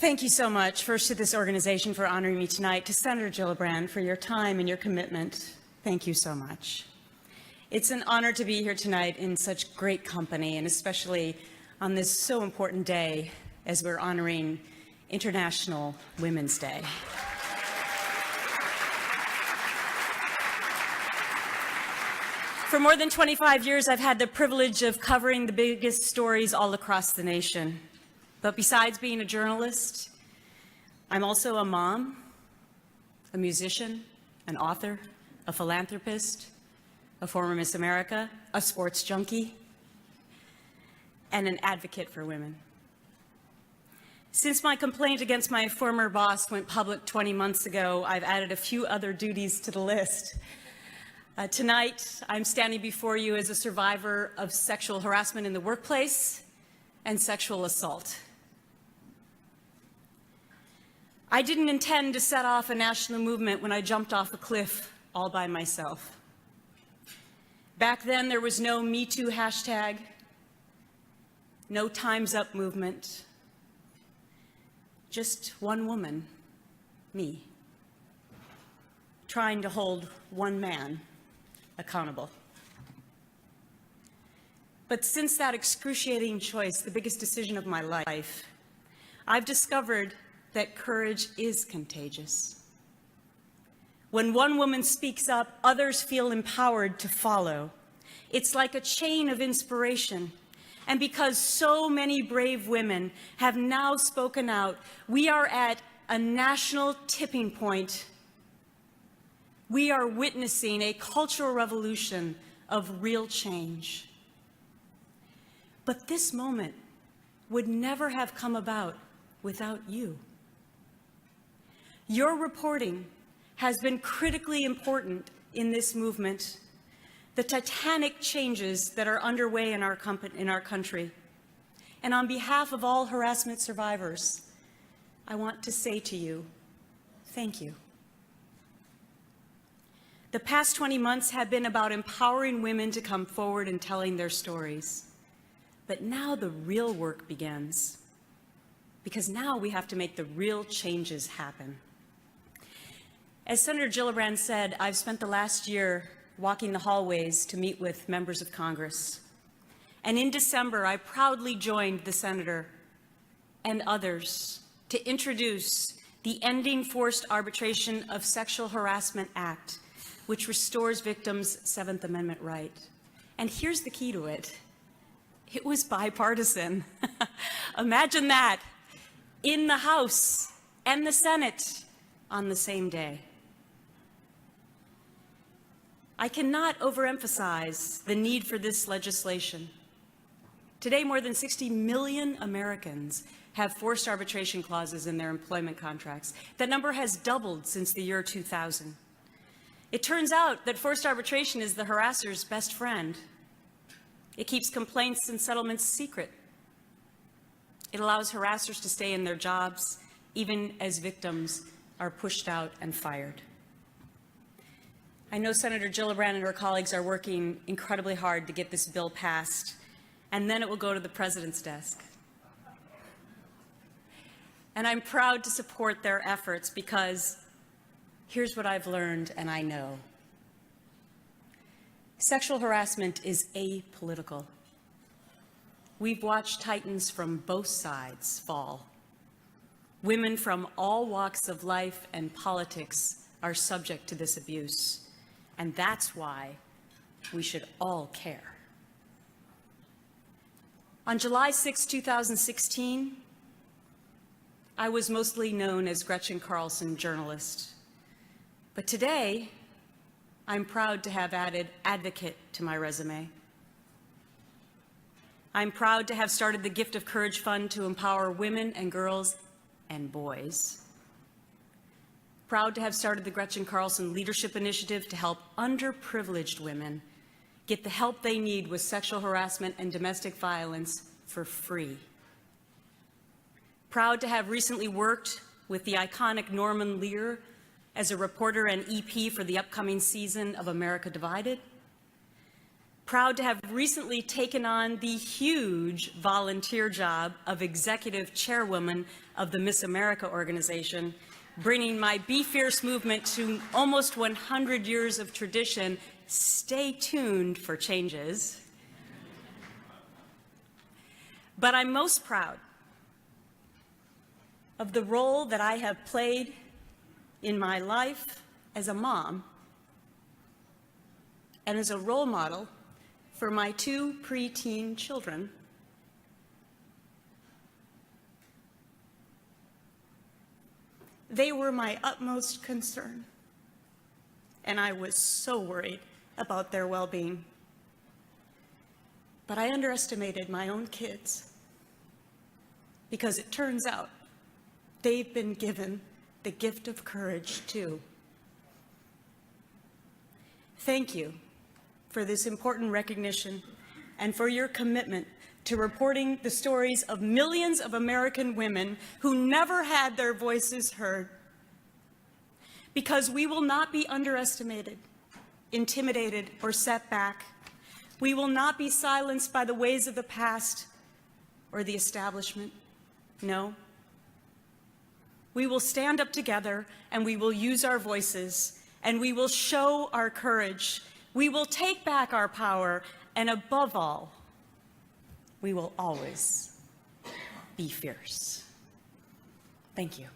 Thank you so much, first to this organization for honoring me tonight, to Senator Gillibrand for your time and your commitment. Thank you so much. It's an honor to be here tonight in such great company, and especially on this so important day as we're honoring International Women's Day. For more than 25 years, I've had the privilege of covering the biggest stories all across the nation. But besides being a journalist, I'm also a mom, a musician, an author, a philanthropist, a former Miss America, a sports junkie, and an advocate for women. Since my complaint against my former boss went public 20 months ago, I've added a few other duties to the list. Tonight, I'm standing before you as a survivor of sexual harassment in the workplace and sexual assault. I didn't intend to set off a national movement when I jumped off a cliff all by myself. Back then, there was no Me Too hashtag, no Time's Up movement, just one woman, me, trying to hold one man accountable. But since that excruciating choice, the biggest decision of my life, I've discovered that courage is contagious. When one woman speaks up, others feel empowered to follow. It's like a chain of inspiration. And because so many brave women have now spoken out, we are at a national tipping point. We are witnessing a cultural revolution of real change. But this moment would never have come about without you. Your reporting has been critically important in this movement, the titanic changes that are underway in our country. And on behalf of all harassment survivors, I want to say to you, thank you. The past 20 months have been about empowering women to come forward and telling their stories. But now the real work begins, because now we have to make the real changes happen. As Senator Gillibrand said, I've spent the last year walking the hallways to meet with members of Congress. And in December, I proudly joined the senator and others to introduce the Ending Forced Arbitration of Sexual Harassment Act, which restores victims' Seventh Amendment right. And here's the key to it. It was bipartisan. Imagine that, in the House and the Senate on the same day. I cannot overemphasize the need for this legislation. Today, more than 60 million Americans have forced arbitration clauses in their employment contracts. That number has doubled since the year 2000. It turns out that forced arbitration is the harasser's best friend. It keeps complaints and settlements secret. It allows harassers to stay in their jobs, even as victims are pushed out and fired. I know Senator Gillibrand and her colleagues are working incredibly hard to get this bill passed, and then it will go to the President's desk. And I'm proud to support their efforts because here's what I've learned and I know. Sexual harassment is apolitical. We've watched titans from both sides fall. Women from all walks of life and politics are subject to this abuse. And that's why we should all care. On July 6, 2016, I was mostly known as Gretchen Carlson, journalist. But today, I'm proud to have added advocate to my resume. I'm proud to have started the Gift of Courage Fund to empower women and girls and boys. Proud to have started the Gretchen Carlson Leadership Initiative to help underprivileged women get the help they need with sexual harassment and domestic violence for free. Proud to have recently worked with the iconic Norman Lear as a reporter and EP for the upcoming season of America Divided. Proud to have recently taken on the huge volunteer job of executive chairwoman of the Miss America organization, bringing my Be Fierce movement to almost 100 years of tradition. Stay tuned for changes. But I'm most proud of the role that I have played in my life as a mom and as a role model for my 2 preteen children. They were my utmost concern, and I was so worried about their well-being. But I underestimated my own kids, because it turns out they've been given the gift of courage too. Thank you for this important recognition and for your commitment to reporting the stories of millions of American women who never had their voices heard. Because we will not be underestimated, intimidated, or set back. We will not be silenced by the ways of the past or the establishment. No. We will stand up together, and we will use our voices, and we will show our courage. We will take back our power, and above all, we will always be fierce. Thank you.